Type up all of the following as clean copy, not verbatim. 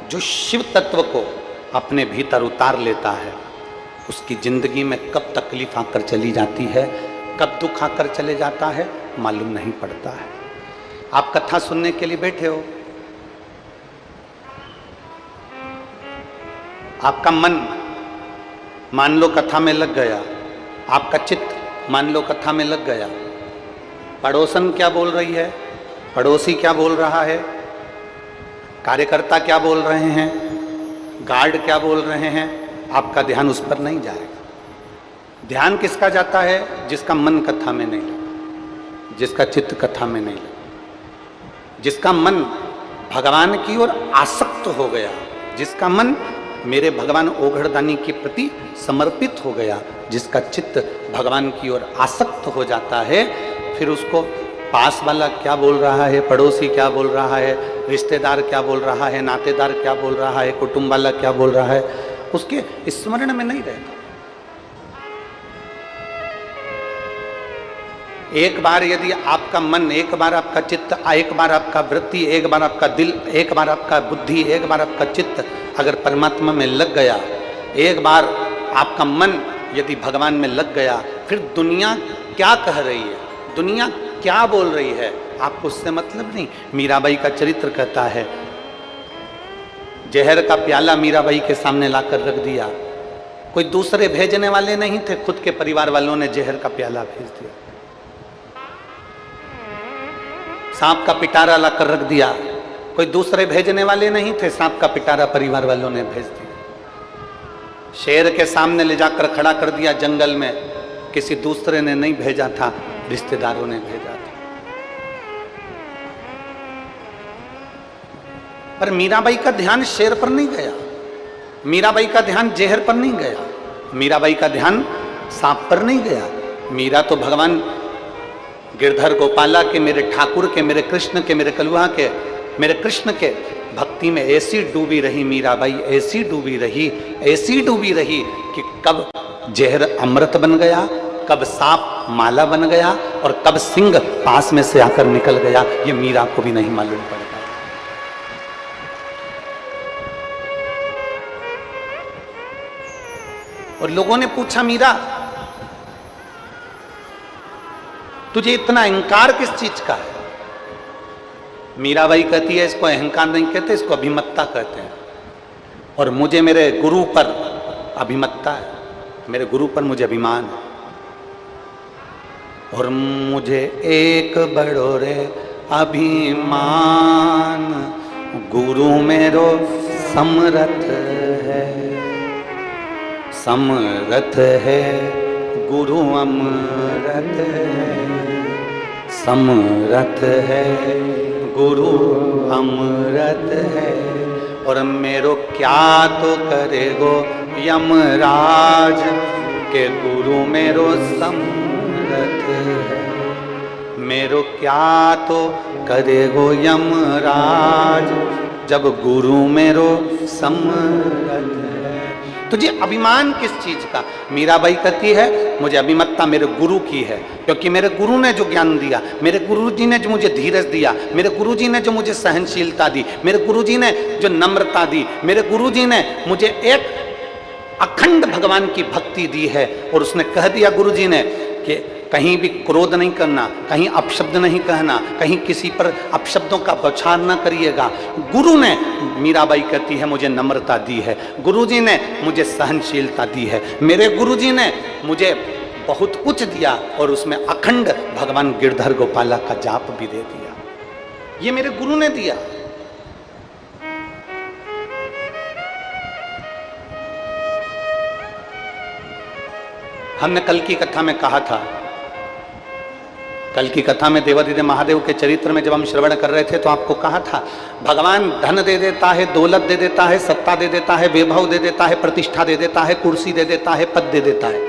जो शिव तत्व को अपने भीतर उतार लेता है, उसकी जिंदगी में कब तकलीफ आकर चली जाती है, कब दुख आकर चले जाता है, मालूम नहीं पड़ता है। आप कथा सुनने के लिए बैठे हो, आपका मन मान लो कथा में लग गया, आपका चित्त मान लो कथा में लग गया। पड़ोसन क्या बोल रही है, पड़ोसी क्या बोल रहा है, कार्यकर्ता क्या बोल रहे हैं, गार्ड क्या बोल रहे हैं, आपका ध्यान उस पर नहीं जाएगा। ध्यान किसका जाता है? जिसका मन कथा में नहीं लगा, जिसका चित्त कथा में नहीं लगा, जिसका मन भगवान की ओर आसक्त हो गया, जिसका मन मेरे भगवान ओघड़दानी के प्रति समर्पित हो गया, जिसका चित्त भगवान की ओर आसक्त हो जाता है, फिर उसको पास वाला क्या बोल रहा है, पड़ोसी क्या बोल रहा है, रिश्तेदार क्या बोल रहा है, नातेदार क्या बोल रहा है, कुटुंब वाला क्या बोल रहा है, उसके स्मरण में नहीं रहता। एक बार यदि आपका मन, एक बार आपका चित्त, एक बार आपका वृत्ति, एक बार आपका दिल, एक बार आपका बुद्धि, एक बार आपका चित्त अगर परमात्मा में लग गया, एक बार आपका मन यदि भगवान में लग गया, फिर दुनिया क्या कह रही है, दुनिया क्या बोल रही है, आपको उससे मतलब नहीं। मीराबाई का चरित्र कहता है, जहर का प्याला मीराबाई के सामने लाकर रख दिया, कोई दूसरे भेजने वाले नहीं थे, खुद के परिवार वालों ने जहर का प्याला भेज दिया। सांप का पिटारा लाकर रख दिया, कोई दूसरे भेजने वाले नहीं थे, सांप का पिटारा परिवार वालों ने भेज दिया। शेर के सामने ले जाकर खड़ा कर दिया जंगल में, किसी दूसरे ने नहीं भेजा था, रिश्तेदारों ने भेजा था। पर मीराबाई का ध्यान शेर पर नहीं गया, मीराबाई का ध्यान जहर पर नहीं गया, मीराबाई का ध्यान सांप पर नहीं गया। मीरा तो भगवान गिरधर गोपाला के, मेरे ठाकुर के, मेरे कृष्ण के, मेरे कलुआ के, मेरे कृष्ण के भक्ति में ऐसी डूबी रही मीराबाई, ऐसी डूबी रही, ऐसी डूबी रही कि कब जहर अमृत बन गया, कब सांप माला बन गया और कब सिंह पास में से आकर निकल गया, ये मीरा को भी नहीं मालूम पड़ता। और लोगों ने पूछा, मीरा तुझे इतना अहंकार किस चीज का है? मीराबाई कहती है, इसको अहंकार नहीं कहते, इसको अभिमत्ता कहते हैं। और मुझे मेरे गुरु पर अभिमत्ता है, मेरे गुरु पर मुझे अभिमान है। और मुझे एक बड़ो रे अभिमान, गुरु मेरो समरथ है, समरथ है गुरु अमरथ है, समरथ है गुरु अमृत है। और मेरो क्या तो करेगो यमराज के गुरु मेरो समरथ है, मेरो क्या तो करेगो यमराज जब गुरु मेरो समरथ है। तुझे अभिमान किस चीज का? मीराबाई कहती है, मुझे अभिमत्ता मेरे गुरु की है, क्योंकि मेरे गुरु ने जो ज्ञान दिया, मेरे गुरुजी ने जो मुझे धीरज दिया, मेरे गुरुजी ने जो मुझे सहनशीलता दी, मेरे गुरुजी ने जो नम्रता दी, मेरे गुरुजी ने मुझे एक अखंड भगवान की भक्ति दी है। और उसने कह दिया गुरुजी ने कि कहीं भी क्रोध नहीं करना, कहीं अपशब्द नहीं कहना, कहीं किसी पर अपशब्दों का बौछार न करिएगा। गुरु ने, मीराबाई कहती है, मुझे नम्रता दी है, गुरुजी ने मुझे सहनशीलता दी है, मेरे गुरुजी ने मुझे बहुत कुछ दिया और उसमें अखंड भगवान गिरधर गोपाला का जाप भी दे दिया। ये मेरे गुरु ने दिया। हमने कल की कथा में कहा था, कल की कथा में देवादिदेव महादेव के चरित्र में जब हम श्रवण कर रहे थे तो आपको कहा था, भगवान धन दे देता है, दौलत दे देता है, सत्ता दे देता है, वैभव दे देता है, प्रतिष्ठा दे देता है, कुर्सी दे देता है, पद दे देता है,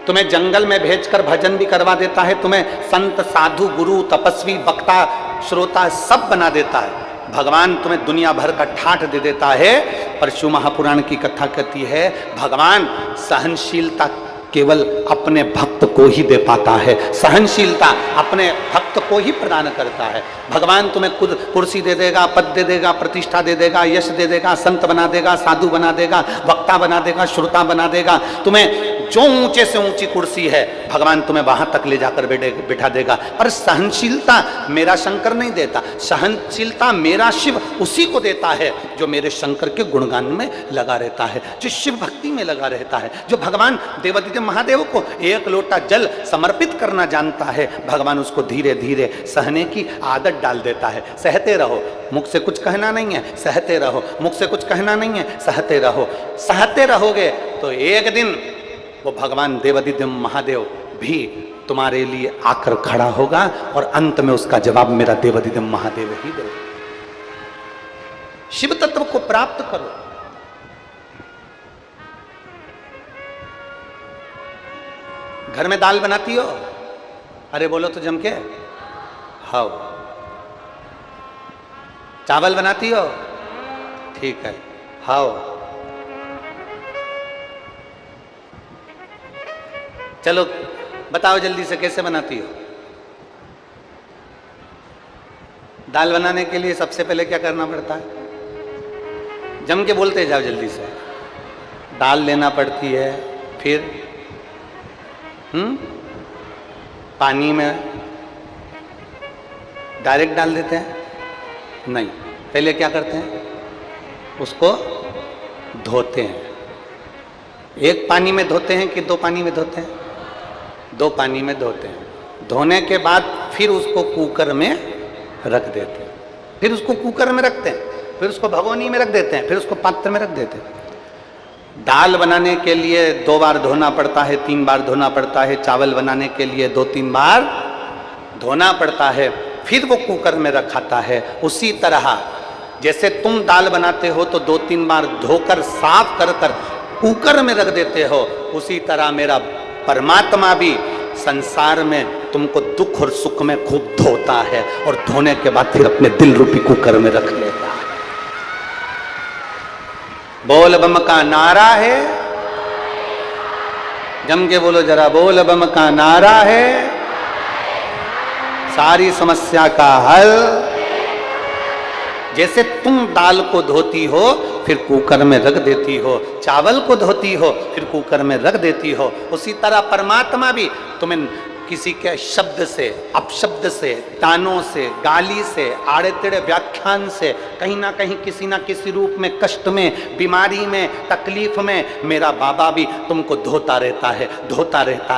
तुम्हें जंगल में भेजकर भजन भी करवा देता है, तुम्हें संत साधु गुरु तपस्वी वक्ता श्रोता सब बना देता है। भगवान तुम्हें दुनिया भर का ठाठ दे देता है। पर शिव महापुराण की कथा कहती है, भगवान सहनशीलता केवल अपने भक्त को ही दे पाता है। सहनशीलता अपने भक्त को ही प्रदान करता है। भगवान तुम्हें खुद कुर्सी दे देगा, पद दे देगा, प्रतिष्ठा दे देगा, यश दे देगा, संत बना देगा, साधु बना देगा, वक्ता बना देगा, श्रोता बना देगा। तुम्हें जो ऊंचे से ऊंची कुर्सी है भगवान तुम्हें वहां तक ले जाकर बिठा देगा। पर सहनशीलता मेरा शंकर नहीं देता। सहनशीलता मेरा शिव उसी को देता है जो मेरे शंकर के गुणगान में लगा रहता है, जो शिव भक्ति में लगा रहता है, जो भगवान देवादिदेव महादेव को एक लोटा जल समर्पित करना जानता है। भगवान उसको धीरे धीरे सहने की आदत डाल देता है। सहते रहो, मुख से कुछ कहना नहीं है, सहते रहो, मुख से कुछ कहना नहीं है, सहते रहो। सहते रहोगे तो एक दिन वो भगवान देवादिदेव महादेव भी तुम्हारे लिए आकर खड़ा होगा और अंत में उसका जवाब मेरा देवादिदेव महादेव ही देगा। शिव तत्व को प्राप्त करो। घर में दाल बनाती हो? अरे बोलो तो जम के। हाँ। चावल बनाती हो? ठीक है। हाँ। चलो बताओ जल्दी से कैसे बनाती हो? दाल बनाने के लिए सबसे पहले क्या करना पड़ता है? जम के बोलते जाओ जल्दी से। दाल लेना पड़ती है, फिर पानी में डायरेक्ट डाल देते हैं? नहीं, पहले क्या करते हैं? उसको धोते हैं। एक पानी में धोते हैं कि दो पानी में धोते हैं? दो पानी में धोते हैं। धोने के बाद फिर उसको कुकर में रख देते हैं, फिर उसको कुकर में रखते हैं, फिर उसको भगोनी में रख देते हैं, फिर उसको पात्र में रख देते हैं। दाल बनाने के लिए 2 बार धोना पड़ता है, 3 बार धोना पड़ता है। चावल बनाने के लिए 2-3 बार धोना पड़ता है, फिर वो कुकर में रखाता है। उसी तरह जैसे तुम दाल बनाते हो तो 2-3 बार धोकर साफ कर कर कुकर में रख देते हो, उसी तरह मेरा परमात्मा भी संसार में तुमको दुख और सुख में खूब धोता है और धोने के बाद फिर अपने दिल रूपी कुकर में रख लेता है। बोल बम का नारा है, जम के बोलो जरा, बोल बम का नारा है, सारी समस्या का हल। जैसे तुम दाल को धोती हो फिर कुकर में रख देती हो, चावल को धोती हो फिर कुकर में रख देती हो, उसी तरह परमात्मा भी तुम्हें किसी के शब्द से, अपशब्द से, तानों से, गाली से, आड़े टेढ़े व्याख्यान से, कहीं ना कहीं किसी ना किसी रूप में, कष्ट में, बीमारी में, तकलीफ में मेरा बाबा भी तुमको धोता रहता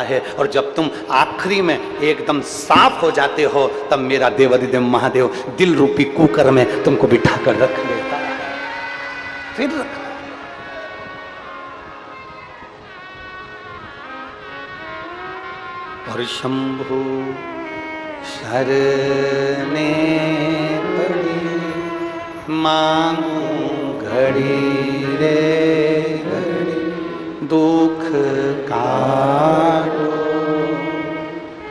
है। और जब तुम आखिरी में एकदम साफ हो जाते हो तब मेरा देवादिदेव महादेव दिल रूपी कुकर में तुमको बिठा कर रख लेता है। फिर रख और शंभु शरणे पड़ी मांगू घड़ी रे घड़ी, दुख काटो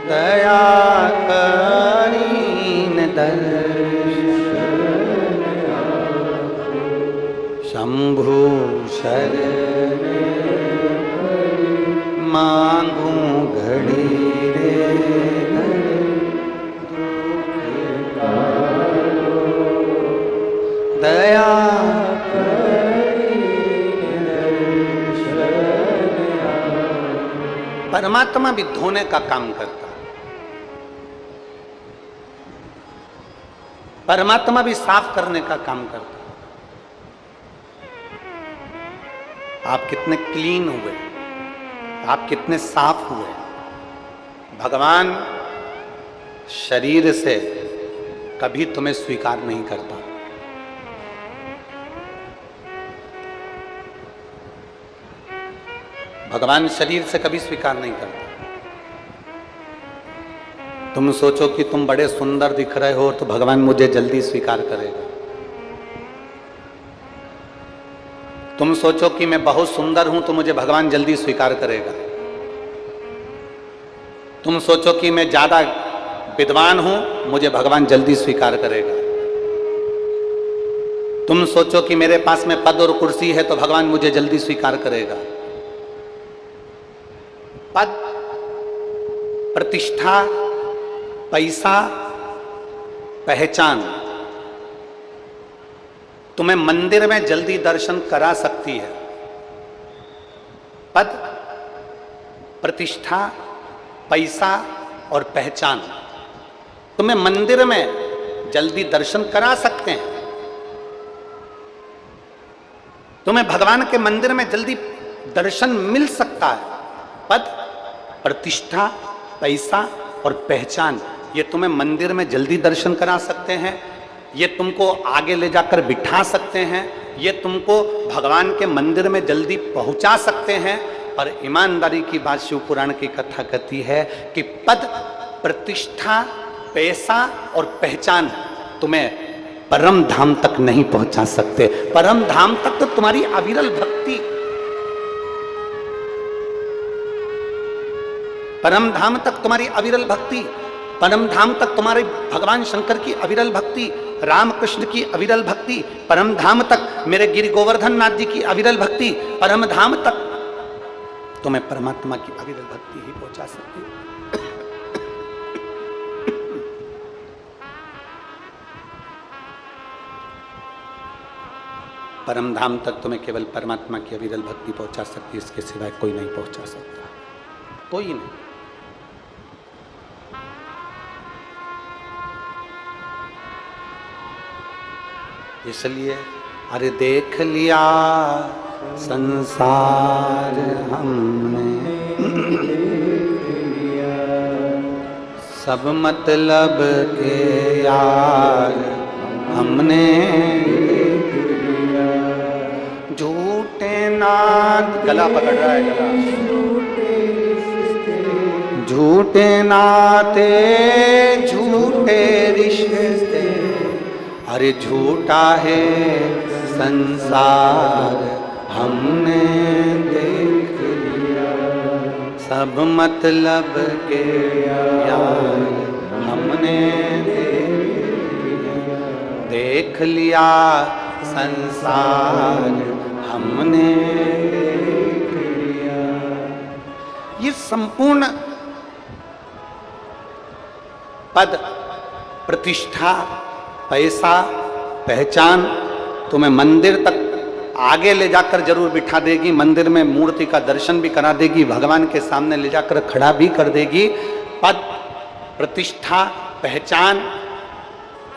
दया करीन दर्शन। शंभु शरणे मांगू घड़ी रे घड़ी, दया परमात्मा भी धोने का काम करता है, परमात्मा भी साफ करने का काम करता है। आप कितने क्लीन हुए, आप कितने साफ हुए। भगवान शरीर से कभी तुम्हें स्वीकार नहीं करता। भगवान शरीर से कभी स्वीकार नहीं करता। तुम सोचो कि तुम बड़े सुंदर दिख रहे हो तो भगवान मुझे जल्दी स्वीकार करेगा। तुम सोचो कि मैं बहुत सुंदर हूं तो मुझे भगवान जल्दी स्वीकार करेगा। तुम सोचो कि मैं ज्यादा विद्वान हूं, मुझे भगवान जल्दी स्वीकार करेगा। तुम सोचो कि मेरे पास में पद और कुर्सी है तो भगवान मुझे जल्दी स्वीकार करेगा। पद, प्रतिष्ठा, पैसा, पहचान तुम्हें मंदिर में जल्दी दर्शन करा सकती है। पद, प्रतिष्ठा, पैसा और पहचान तुम्हें मंदिर में जल्दी दर्शन करा सकते हैं। तुम्हें भगवान के मंदिर में जल्दी दर्शन मिल सकता है। पद, प्रतिष्ठा, पैसा और पहचान ये तुम्हें मंदिर में जल्दी दर्शन करा सकते हैं। ये तुमको आगे ले जाकर बिठा सकते हैं। ये तुमको भगवान के मंदिर में जल्दी पहुंचा सकते हैं। और ईमानदारी की बात शिव पुराण की कथा कहती है कि पद, प्रतिष्ठा, पैसा और पहचान तुम्हें परम धाम तक नहीं पहुंचा सकते। परम धाम तक तो तुम्हारी अविरल भक्ति, परम धाम तक तुम्हारी अविरल भक्ति, परम धाम तक तुम्हारे भगवान शंकर की अविरल भक्ति, रामकृष्ण की अविरल भक्ति, परम धाम तक मेरे गिरि गोवर्धन नाथ जी की अविरल भक्ति, परम धाम तक तुम्हें परमात्मा की अविरल भक्ति ही पहुंचा सकती है। परम धाम तक तुम्हें केवल परमात्मा की अविरल भक्ति पहुंचा सकती है, इसके सिवाय कोई नहीं पहुंचा सकता, कोई नहीं। इसलिए अरे देख लिया संसार हमने, सब मतलब के यार हमने, झूठे नाथ, गला पकड़ रहा है गला, झूठे नाते झूठे रिश्ते, अरे झूठा है संसार हमने देख लिया, सब मतलब के यार हमने देख लिया, संसार हमने देख लिया। ये संपूर्ण पद, प्रतिष्ठा, पैसा, पहचान तुम्हें मंदिर तक आगे ले जाकर जरूर बिठा देगी, मंदिर में मूर्ति का दर्शन भी करा देगी, भगवान के सामने ले जाकर खड़ा भी कर देगी। पद, प्रतिष्ठा, पहचान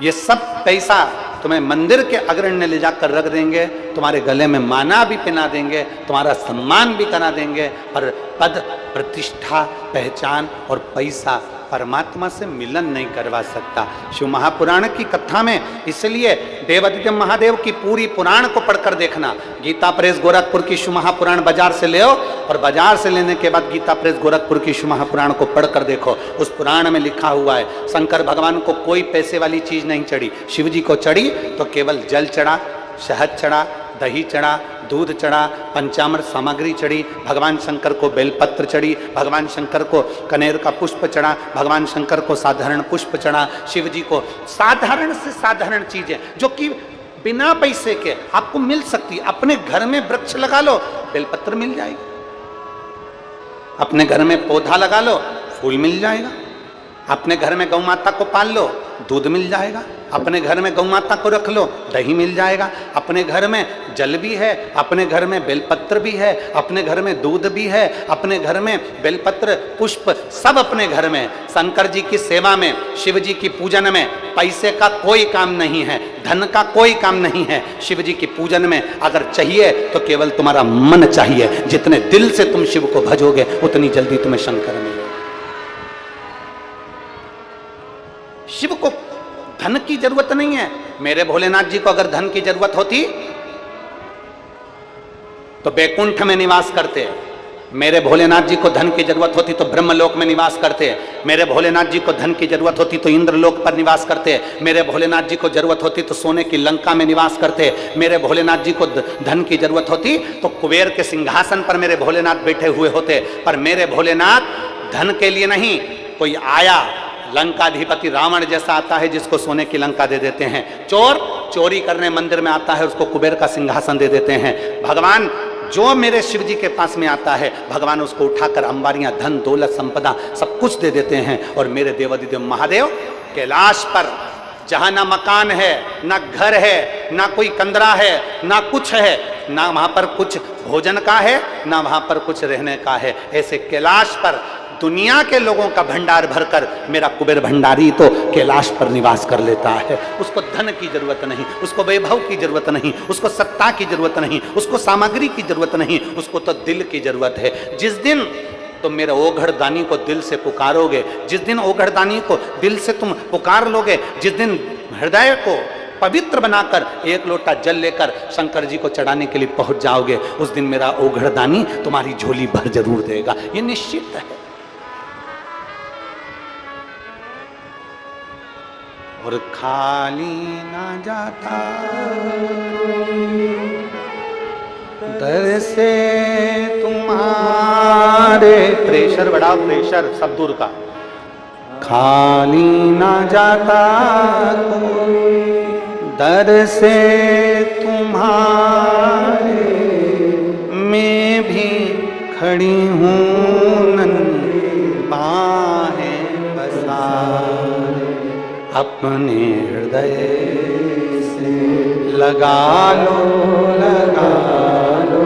ये सब पैसा तुम्हें मंदिर के अग्रण्य ले जाकर रख देंगे, तुम्हारे गले में माला भी पहना देंगे, तुम्हारा सम्मान भी करा देंगे, पर पद, प्रतिष्ठा, पहचान और पैसा परमात्मा से मिलन नहीं करवा सकता। शिव महापुराण की कथा में इसलिए देवादित्य महादेव की पूरी पुराण को पढ़कर देखना। गीता प्रेस गोरखपुर की शिव महापुराण बाजार से ले आओ और बाजार से लेने के बाद गीता प्रेस गोरखपुर की शिव महापुराण को पढ़कर देखो। उस पुराण में लिखा हुआ है शंकर भगवान को कोई पैसे वाली चीज नहीं चढ़ी, शिव जी को चढ़ी तो केवल जल चढ़ा, शहद चढ़ा, दही चढ़ा, दूध चढ़ा, पंचामृत सामग्री चढ़ी, भगवान शंकर को बेलपत्र चढ़ी, भगवान शंकर को कनेर का पुष्प चढ़ा, भगवान शंकर को साधारण पुष्प चढ़ा, शिव जी को साधारण से साधारण चीजें जो कि बिना पैसे के आपको मिल सकती। अपने घर में वृक्ष लगा लो, बेलपत्र मिल जाएगी, अपने घर में पौधा लगा लो, फूल मिल जाएगा, अपने घर में गौ माता को पाल लो, दूध मिल जाएगा, अपने घर में गौ माता को रख लो, दही मिल जाएगा, अपने घर में जल भी है, अपने घर में बेलपत्र भी है, अपने घर में दूध भी है, अपने घर में बेलपत्र पुष्प सब अपने घर में। शंकर जी की सेवा में, शिव जी की पूजन में पैसे का कोई काम नहीं है, धन का कोई काम नहीं है। शिव जी की पूजन में अगर चाहिए तो केवल तुम्हारा मन चाहिए। जितने दिल से तुम शिव को भजोगे उतनी जल्दी तुम्हें शंकर मिलेगा। शिव को धन की जरूरत नहीं है। मेरे भोलेनाथ जी को अगर धन की जरूरत होती तो बैकुंठ में निवास करते, मेरे भोलेनाथ जी को धन की जरूरत होती तो ब्रह्मलोक में निवास करते, मेरे भोलेनाथ जी को धन की जरूरत होती तो इंद्रलोक पर निवास करते, मेरे भोलेनाथ जी को जरूरत होती तो सोने की लंका में निवास करते, मेरे भोलेनाथ जी को धन की जरूरत होती तो कुबेर के सिंहासन पर मेरे भोलेनाथ बैठे हुए होते। पर मेरे भोलेनाथ धन के लिए नहीं, कोई आया लंकाधिपति रावण जैसा आता है जिसको सोने की लंका दे देते हैं। चोर चोरी करने मंदिर में आता है, उसको कुबेर का सिंहासन दे देते हैं। भगवान जो मेरे शिव जी के पास में आता है, भगवान उसको उठाकर अंबारियां, धन दौलत संपदा सब कुछ दे देते हैं। और मेरे देवाधिदेव महादेव कैलाश पर जहां ना मकान है, ना घर है, ना कोई कंदरा है, ना कुछ है, ना वहां पर कुछ भोजन का है, ना वहां पर कुछ रहने का है, ऐसे कैलाश पर दुनिया के लोगों का भंडार भरकर मेरा कुबेर भंडारी तो कैलाश पर निवास कर लेता है। उसको धन की जरूरत नहीं, उसको वैभव की जरूरत नहीं, उसको सत्ता की जरूरत नहीं, उसको सामग्री की जरूरत नहीं, उसको तो दिल की जरूरत है। जिस दिन तुम मेरे ओघड़दानी को दिल से पुकारोगे, जिस दिन ओघड़दानी को दिल से तुम पुकार लोगे, जिस दिन हृदय को पवित्र बनाकर एक लोटा जल लेकर शंकर जी को चढ़ाने के लिए पहुंच जाओगे, उस दिन मेरा ओघड़दानी तुम्हारी झोली भर जरूर देगा, ये निश्चित है। और खाली ना जाता दर से तुम्हारे, प्रेशर बढ़ाओ, प्रेशर सब दूर का। खाली ना जाता दर से तुम्हारे, मैं भी खड़ी हूँ नन्ही बाहें पसारे, अपने हृदय से लगा लो, लगा लो,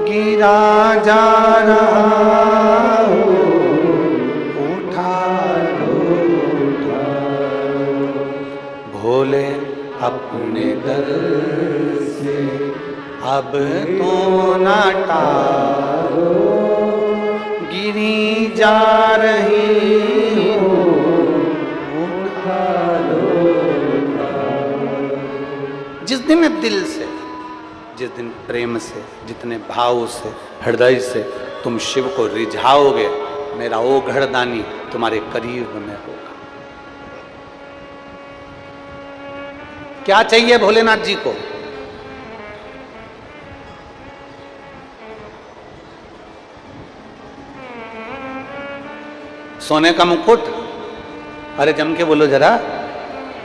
गिरा जा रहा हो, उठा लो, उठा लो, भोले अपने दर से अब तो ना टालो, गिरी जा रही हो, जिस दिन दिल से, जिस दिन प्रेम से, जितने भाव से, हृदय से तुम शिव को रिझाओगे, मेरा ओघड़दानी तुम्हारे करीब में होगा। क्या चाहिए भोलेनाथ जी को? सोने का मुकुट? अरे जम के बोलो जरा।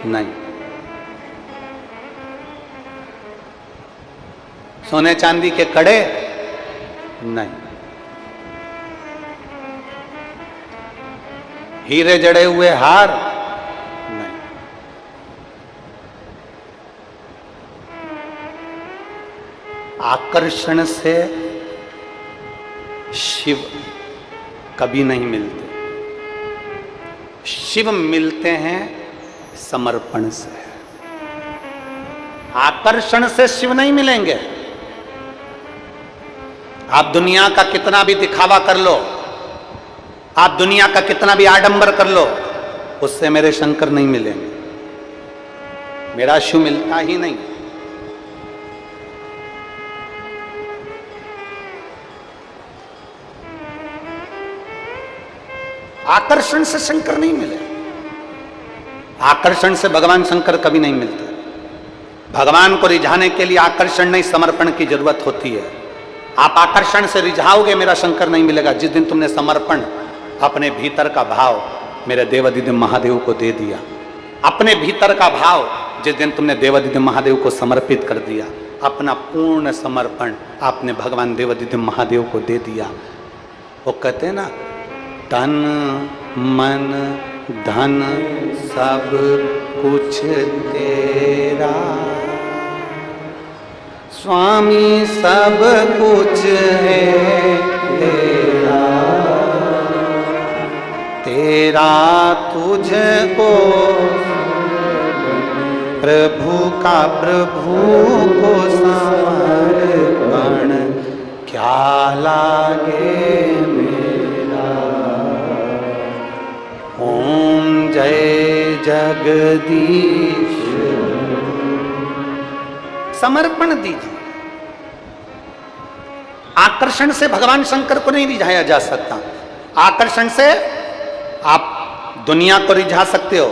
नहीं। सोने चांदी के कड़े? नहीं। हीरे जड़े हुए हार? नहीं। आकर्षण से शिव कभी नहीं मिलते। शिव मिलते हैं समर्पण से। आकर्षण से शिव नहीं मिलेंगे। आप दुनिया का कितना भी दिखावा कर लो, आप दुनिया का कितना भी आडंबर कर लो, उससे मेरे शंकर नहीं मिलेंगे, मेरा शिव मिलता ही नहीं। आकर्षण से शंकर नहीं मिले। आकर्षण से भगवान शंकर कभी नहीं मिलते। भगवान को रिझाने के लिए आकर्षण नहीं, समर्पण की जरूरत होती है। आप आकर्षण से रिझाओगे, मेरा शंकर नहीं मिलेगा। जिस दिन तुमने समर्पण, अपने भीतर का भाव मेरे देवाधिदेव महादेव को दे दिया, अपने भीतर का भाव जिस दिन तुमने देवाधिदेव महादेव को समर्पित कर दिया, अपना पूर्ण समर्पण आपने भगवान देवाधिदेव महादेव को दे दिया, वो कहते हैं ना, तन मन धन सब कुछ तेरा, स्वामी सब कुछ है तेरा, तेरा तुझको प्रभु का प्रभु को समर्पण क्या लागे मेरा। ओम जय जगदीश। समर्पण दीजिए। आकर्षण से भगवान शंकर को नहीं रिझाया जा सकता। आकर्षण से आप दुनिया को रिझा सकते हो,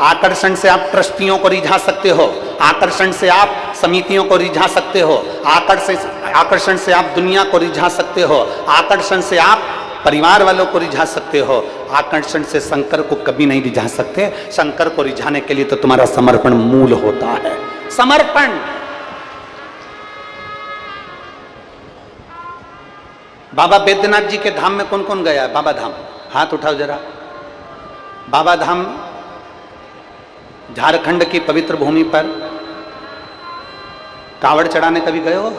आकर्षण से आप ट्रस्टियों को रिझा सकते हो, आकर्षण से आप समितियों को रिझा सकते हो, आकर्षण से आप दुनिया को रिझा सकते हो, आकर्षण से आप परिवार वालों को रिझा सकते हो, आकर्षण से शंकर को कभी नहीं रिझा सकते। शंकर को रिझाने के लिए तो तुम्हारा समर्पण मूल होता है। समर्पण। बाबा बैद्यनाथ जी के धाम में कौन कौन गया है? बाबा धाम हाथ उठाओ जरा। बाबा धाम झारखंड की पवित्र भूमि पर कावड़ चढ़ाने कभी गए हो?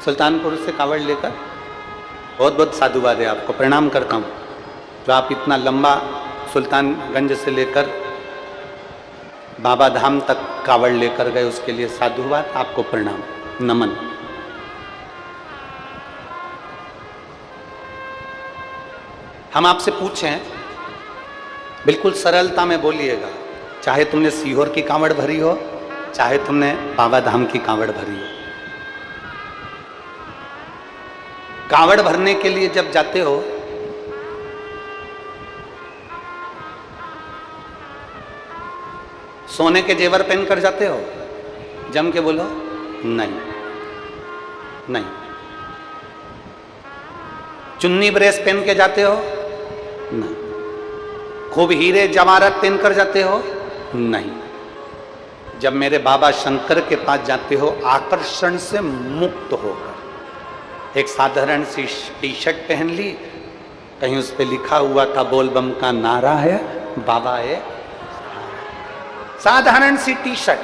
सुल्तानपुर से कावड़ लेकर? बहुत बहुत साधुवाद है आपको, प्रणाम करता हूँ जो आप इतना लंबा सुल्तानगंज से लेकर बाबा धाम तक कावड़ लेकर गए, उसके लिए साधुवाद, आपको प्रणाम, नमन। हम आपसे पूछें, बिल्कुल सरलता में बोलिएगा, चाहे तुमने सीहोर की कांवड़ भरी हो, चाहे तुमने बाबा धाम की कांवड़ भरी हो, कांवड़ भरने के लिए जब जाते हो सोने के जेवर पहनकर जाते हो? जम के बोलो। नहीं नहीं। चुन्नी ब्रेस पहन के जाते हो? नहीं। खूब हीरे जवाहरात पहनकर जाते हो? नहीं। जब मेरे बाबा शंकर के पास जाते हो आकर्षण से मुक्त होकर, एक साधारण सी टी शर्ट पहन ली, कहीं उस पे लिखा हुआ था बोल बम का नारा है, बाबा है, साधारण सी टी शर्ट,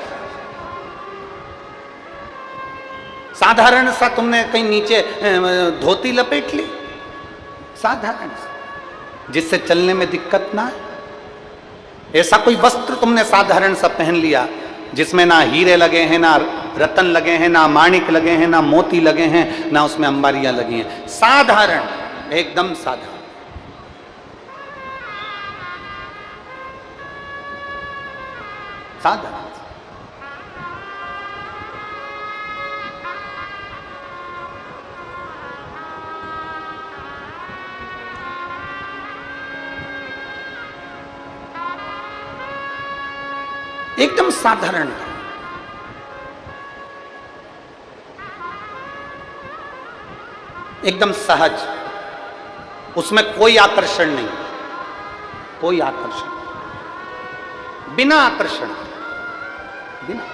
साधारण सा तुमने कहीं नीचे धोती लपेट ली, साधारण सा, जिससे चलने में दिक्कत ना है। ऐसा कोई वस्त्र तुमने साधारण सा पहन लिया जिसमें ना हीरे लगे हैं, ना रतन लगे हैं, ना माणिक लगे हैं, ना मोती लगे हैं, ना उसमें अंबारियां लगी हैं, साधारण, एकदम साधारण। साधारण। एकदम साधारण, एकदम सहज, उसमें कोई आकर्षण नहीं, कोई आकर्षण, बिना आकर्षण, बिना।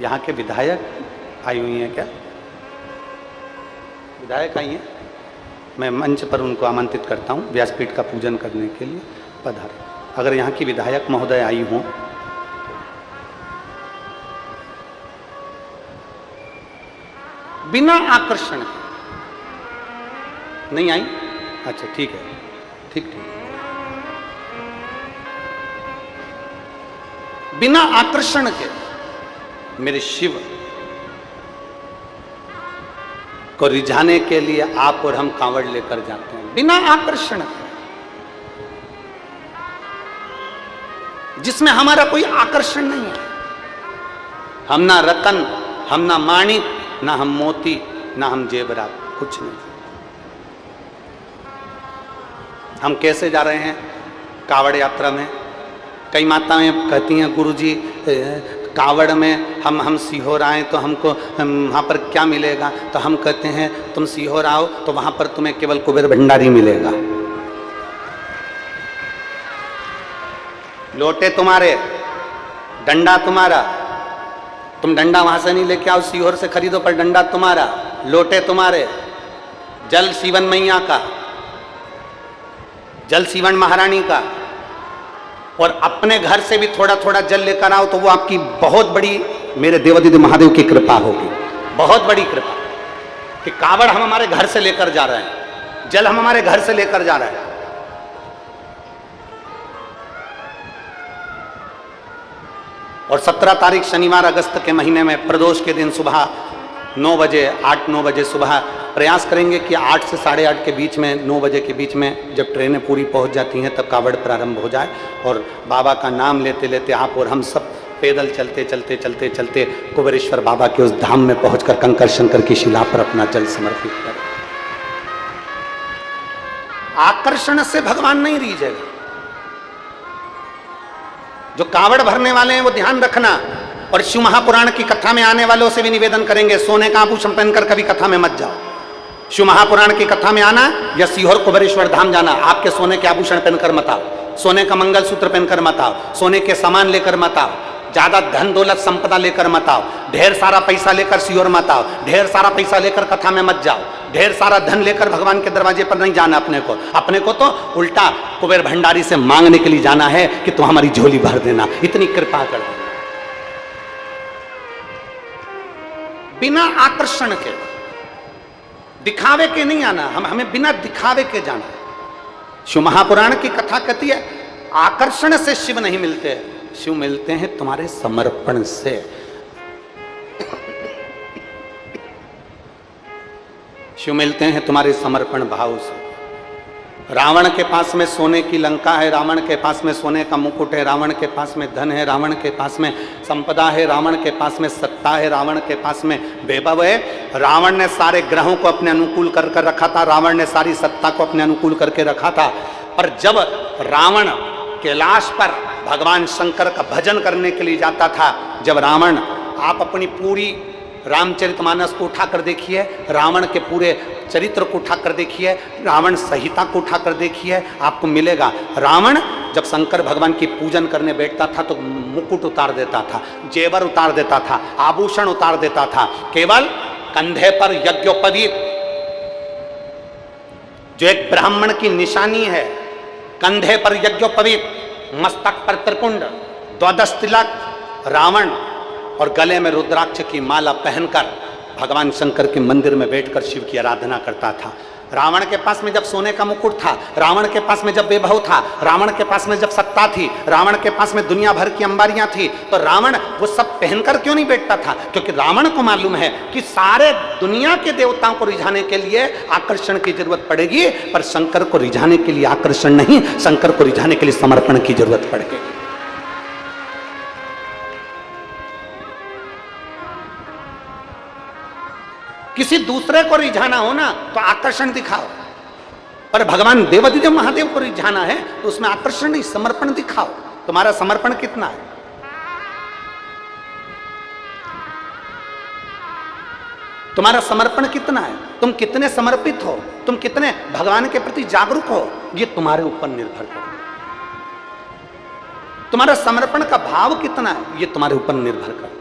यहां के विधायक आई हुई हैं क्या? विधायक आई हैं, मैं मंच पर उनको आमंत्रित करता हूं व्यासपीठ का पूजन करने के लिए, पधारें। अगर यहाँ की विधायक महोदय आई हों, बिना आकर्षण के। नहीं आई? अच्छा ठीक है, ठीक ठीक। बिना आकर्षण के मेरे शिव को रिझाने के लिए आप और हम कांवड़ लेकर जाते हैं, बिना आकर्षण के, जिसमें हमारा कोई आकर्षण नहीं है। हम ना रतन, हम ना माणिक, ना हम मोती, ना हम जेवरात, कुछ नहीं। हम कैसे जा रहे हैं कावड़ यात्रा में? कई माताएं कहती हैं गुरुजी कावड़ में हम सीहोर आए तो हमको वहाँ पर क्या मिलेगा? तो हम कहते हैं तुम सीहोर आओ तो वहाँ पर तुम्हें केवल कुबेर भंडारी मिलेगा, लोटे तुम्हारे, डंडा तुम्हारा, तुम डंडा वहां से नहीं लेके आओ, सीहोर से खरीदो, पर डंडा तुम्हारा, लोटे तुम्हारे, जल सीवन मैया का, जल सीवन महारानी का, और अपने घर से भी थोड़ा थोड़ा जल लेकर आओ तो वो आपकी बहुत बड़ी, मेरे देवादिदेव महादेव की कृपा होगी, बहुत बड़ी कृपा कि कावड़ हम हमारे घर से लेकर जा रहे हैं, जल हम हमारे घर से लेकर जा रहे हैं। और 17 तारीख शनिवार अगस्त के महीने में प्रदोष के दिन सुबह 9 बजे, 8-9 बजे सुबह प्रयास करेंगे कि 8 से 8:30 के बीच में, 9 बजे के बीच में जब ट्रेनें पूरी पहुंच जाती हैं तब कावड़ प्रारंभ हो जाए, और बाबा का नाम लेते लेते आप और हम सब पैदल चलते चलते चलते चलते कुबेरेश्वर बाबा के उस धाम में पहुंचकर कंकर शंकर की शिला पर अपना जल समर्पित करें। आकर्षण से भगवान नहीं रीझेगा, जो कावड़ भरने वाले हैं वो ध्यान रखना। और शिव महापुराण की कथा में आने वालों से भी निवेदन करेंगे, सोने का आभूषण पहनकर कभी कथा में मत जाओ। शिव महापुराण की कथा में आना या सीहोर कुबेरेश्वर धाम जाना, आपके सोने के आभूषण पहनकर मत आओ, सोने का मंगलसूत्र पहनकर मत आओ, सोने के सामान लेकर मत आओ, ज्यादा धन दौलत संपदा लेकर मत आओ, ढेर सारा पैसा लेकर सीहोर मत आओ, ढेर सारा पैसा लेकर कथा में मत जाओ, ढेर सारा धन लेकर भगवान के दरवाजे पर नहीं जाना। अपने को तो उल्टा कुबेर भंडारी से मांगने के लिए जाना है कि तू हमारी झोली भर देना, इतनी कृपा कर देना। बिना आकर्षण के, दिखावे के नहीं आना, हमें बिना दिखावे के जाना। शिव महापुराण की कथा कहती है आकर्षण से शिव नहीं मिलते, शिव मिलते हैं तुम्हारे समर्पण से। शिव मिलते हैं तुम्हारे समर्पण भाव से। रावण के पास में सोने की लंका है, रावण के पास में सोने का मुकुट है, रावण के पास में धन है, रावण के पास में संपदा है, रावण के पास में सत्ता है, रावण के पास में वैभव है। रावण ने सारे ग्रहों को अपने अनुकूल कर रखा था, रावण ने सारी सत्ता को अपने अनुकूल करके रखा था। पर जब रावण कैलाश पर भगवान शंकर का भजन करने के लिए जाता था, जब रावण, आप अपनी पूरी रामचरितमानस को उठाकर देखिए, रावण के पूरे चरित्र को उठाकर देखिए, रावण संहिता को उठाकर देखिए, आपको मिलेगा रावण जब शंकर भगवान की पूजन करने बैठता था तो मुकुट उतार देता था, जेवर उतार देता था, आभूषण उतार देता था, केवल कंधे पर यज्ञोपवीत जो एक ब्राह्मण की निशानी है, कंधे पर यज्ञोपवीत, मस्तक पर त्रिपुंड, द्वादश तिलक, रावण और गले में रुद्राक्ष की माला पहनकर भगवान शंकर के मंदिर में बैठकर शिव की आराधना करता था। रावण के पास में जब सोने का मुकुट था, रावण के पास में जब वैभव था, रावण के पास में जब सत्ता थी, रावण के पास में दुनिया भर की अंबारियां थी, तो रावण वो सब पहनकर क्यों नहीं बैठता था? क्योंकि रावण को मालूम है कि सारे दुनिया के देवताओं को रिझाने के लिए आकर्षण की जरूरत पड़ेगी, पर शंकर को रिझाने के लिए आकर्षण नहीं, शंकर को रिझाने के लिए समर्पण की जरूरत पड़ेगी। किसी दूसरे को रिझाना हो ना तो आकर्षण दिखाओ, पर भगवान देवाधिदेव महादेव को रिझाना है तो उसमें आकर्षण नहीं, समर्पण दिखाओ। तुम्हारा समर्पण कितना है? तुम्हारा समर्पण कितना है? तुम कितने समर्पित हो, तुम कितने भगवान के प्रति जागरूक हो, ये तुम्हारे ऊपर निर्भर करता है। तुम्हारा समर्पण का भाव कितना है, ये तुम्हारे ऊपर निर्भर करता है।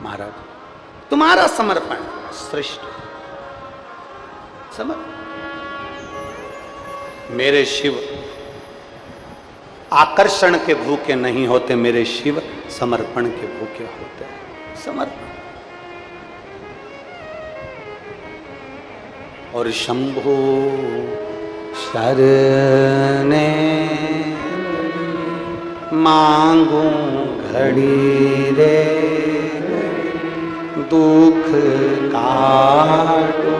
महाराज, तुम्हारा समर्पण श्रेष्ठ समर्पण। मेरे शिव आकर्षण के भूखे नहीं होते, मेरे शिव समर्पण के भूखे होते हैं। समर्पण। और शंभो शरणे मांगू घड़ी रे, दुख काटो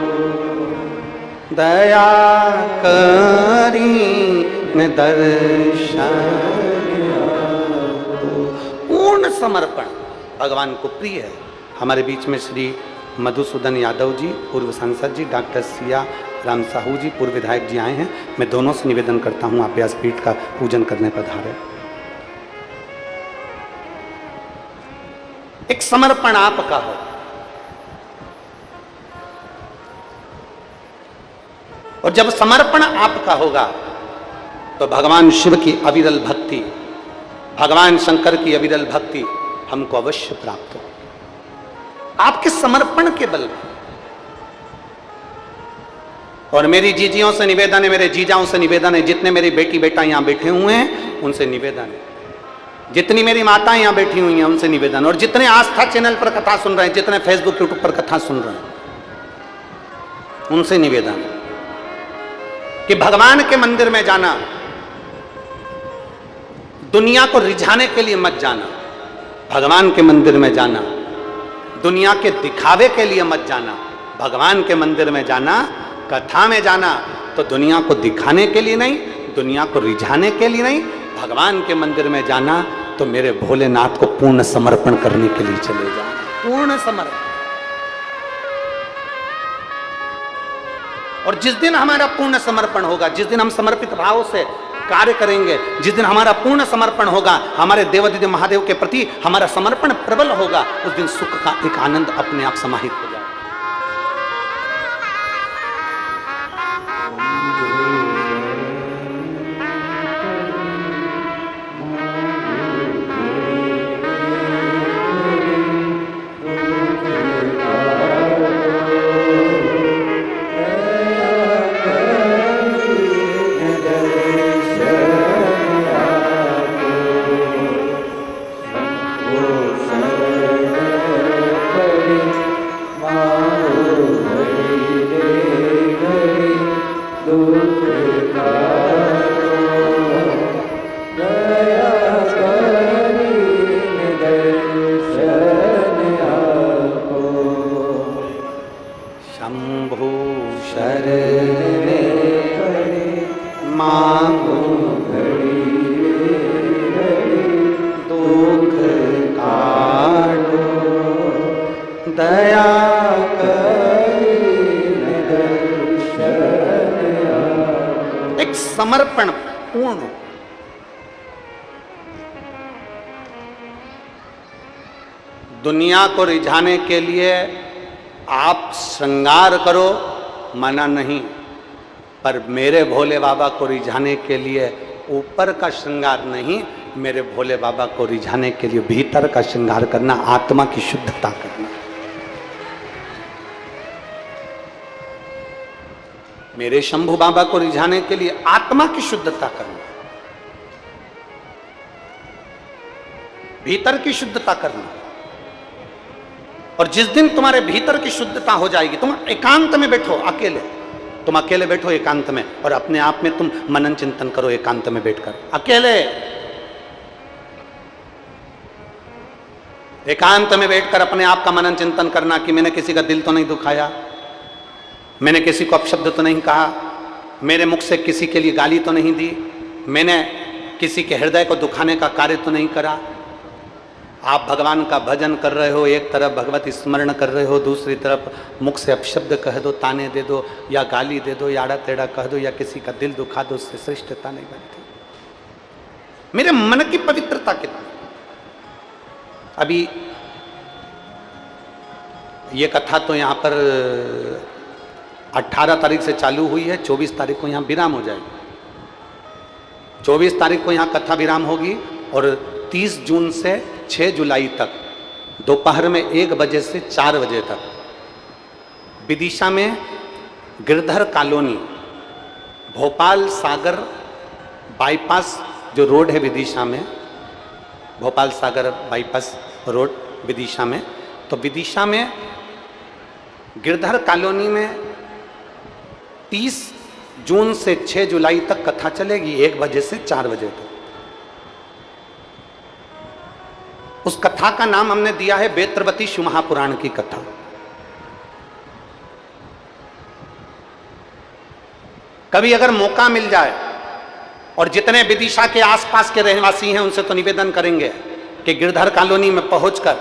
दया करी न दर्शन। पूर्ण समर्पण भगवान को प्रिय है। हमारे बीच में श्री मधुसूदन यादव जी, पूर्व सांसद जी, डॉक्टर सिया राम साहू जी, पूर्व विधायक जी आए हैं। मैं दोनों से निवेदन करता हूं, आप व्यासपीठ का पूजन करने पधारे। एक समर्पण आपका हो, और जब समर्पण आपका होगा तो भगवान शिव की अविरल भक्ति, भगवान शंकर की अविरल भक्ति हमको अवश्य प्राप्त हो, आपके समर्पण के बल पर। और मेरी जीजियों से निवेदन है, मेरे जीजाओं से निवेदन है, जितने मेरी बेटी बेटा यहां बैठे हुए हैं उनसे निवेदन है, जितनी मेरी माता यहां बैठी हुई हैं उनसे निवेदन, और जितने आस्था चैनल पर कथा सुन रहे हैं, जितने फेसबुक यूट्यूब पर कथा सुन रहे हैं, उनसे निवेदन कि भगवान के मंदिर में जाना, दुनिया को रिझाने के लिए मत जाना। भगवान के मंदिर में जाना, दुनिया के दिखावे के लिए मत जाना। भगवान के मंदिर में जाना, कथा में जाना तो दुनिया को दिखाने के लिए नहीं, दुनिया को रिझाने के लिए नहीं। भगवान के मंदिर में जाना तो मेरे भोलेनाथ को पूर्ण समर्पण करने के लिए चले जाना। पूर्ण समर्पण। और जिस दिन हमारा पूर्ण समर्पण होगा, जिस दिन हम समर्पित भाव से कार्य करेंगे, जिस दिन हमारा पूर्ण समर्पण होगा, हमारे देवादिदेव महादेव के प्रति हमारा समर्पण प्रबल होगा, उस दिन सुख का एक आनंद अपने आप समाहित हो जाएगा। एक समर्पण पूर्ण। दुनिया को रिझाने के लिए आप श्रृंगार करो, मना नहीं, पर मेरे भोले बाबा को रिझाने के लिए ऊपर का श्रृंगार नहीं, मेरे भोले बाबा को रिझाने के लिए भीतर का श्रृंगार करना, आत्मा की शुद्धता करना। मेरे शंभू बाबा को रिझाने के लिए आत्मा की शुद्धता करना, भीतर की शुद्धता करना। और जिस दिन तुम्हारे भीतर की शुद्धता हो जाएगी, तुम एकांत में बैठो, अकेले, तुम अकेले बैठो एकांत में और अपने आप में तुम मनन चिंतन करो एकांत में बैठकर, अकेले एकांत में बैठकर अपने आप का मनन चिंतन करना कि मैंने किसी का दिल तो नहीं दुखाया, मैंने किसी को अपशब्द तो नहीं कहा, मेरे मुख से किसी के लिए गाली तो नहीं दी, मैंने किसी के हृदय को दुखाने का कार्य तो नहीं करा। आप भगवान का भजन कर रहे हो, एक तरफ भगवत स्मरण कर रहे हो, दूसरी तरफ मुख से अपशब्द कह दो, ताने दे दो या गाली दे दो या आड़ा टेढ़ा कह दो या किसी का दिल दुखा दो, उससे श्रेष्ठता नहीं बनती। मेरे मन की पवित्रता कितनी। अभी ये कथा तो यहाँ पर 18 तारीख से चालू हुई है, 24 तारीख को यहाँ विराम हो जाएगी। 24 तारीख को यहाँ कथा विराम होगी और 30 जून से 6 जुलाई तक दोपहर में 1 बजे से 4 बजे तक विदिशा में गिरधर कॉलोनी, भोपाल सागर बाईपास जो रोड है विदिशा में, भोपाल सागर बाईपास रोड विदिशा में, तो विदिशा में गिरधर कॉलोनी में 30 जून से 6 जुलाई तक कथा चलेगी, 1 बजे से 4 बजे तक। उस कथा का नाम हमने दिया है बेत्रवती शिव महापुराण की कथा। कभी अगर मौका मिल जाए, और जितने विदिशा के आसपास के रहवासी हैं उनसे तो निवेदन करेंगे कि गिरधर कॉलोनी में पहुंचकर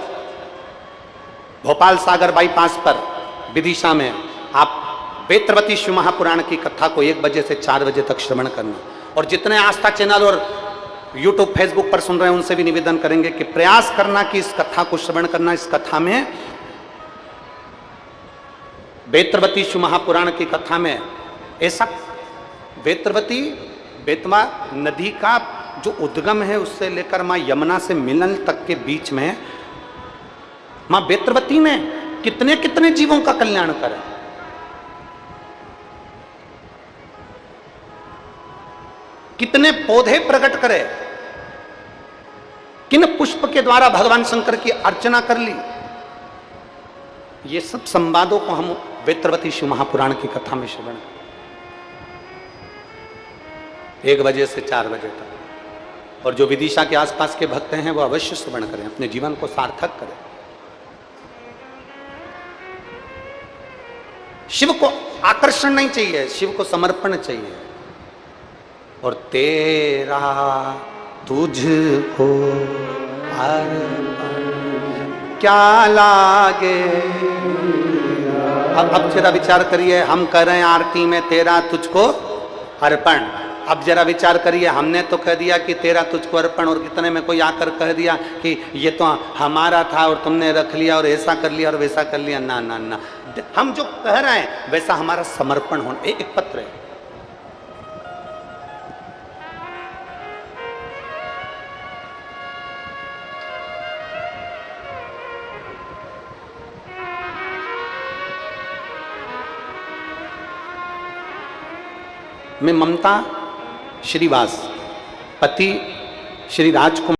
भोपाल सागर बाईपास पर विदिशा में आप बेत्रवती शिव महापुराण की कथा को 1 बजे से 4 बजे तक श्रवण करना। और जितने आस्था चैनल और यूट्यूब फेसबुक पर सुन रहे हैं उनसे भी निवेदन करेंगे कि प्रयास करना कि इस कथा को श्रवण करना। इस कथा में, बेत्रवती शिव महापुराण की कथा में ऐसा बेत्रवती बेतवा नदी का जो उद्गम है उससे लेकर मां यमुना से मिलन तक के बीच में मां बेत्रवती ने कितने कितने जीवों का कल्याण करा। कितने पौधे प्रकट करे, किन पुष्प के द्वारा भगवान शंकर की अर्चना कर ली। ये सब संवादों को हम बेत्रवती शिव महापुराण की कथा में श्रवण 1 बजे से 4 बजे तक। और जो विदिशा के आसपास के भक्त हैं वो अवश्य श्रवण करें, अपने जीवन को सार्थक करें। शिव को आकर्षण नहीं चाहिए, शिव को समर्पण चाहिए। और तेरा तुझको अर्पण क्या लागे अब जरा विचार करिए, हम कर रहे हैं आरती में तेरा तुझको अर्पण। अब जरा विचार करिए, हमने तो कह दिया कि तेरा तुझको अर्पण, और कितने में कोई आकर कह दिया कि ये तो हमारा था और तुमने रख लिया और ऐसा कर लिया और वैसा कर लिया। ना ना ना, हम जो कह रहे हैं वैसा हमारा समर्पण होना। एक पत्र है, मैं ममता श्रीवास, पति श्री राजकुमार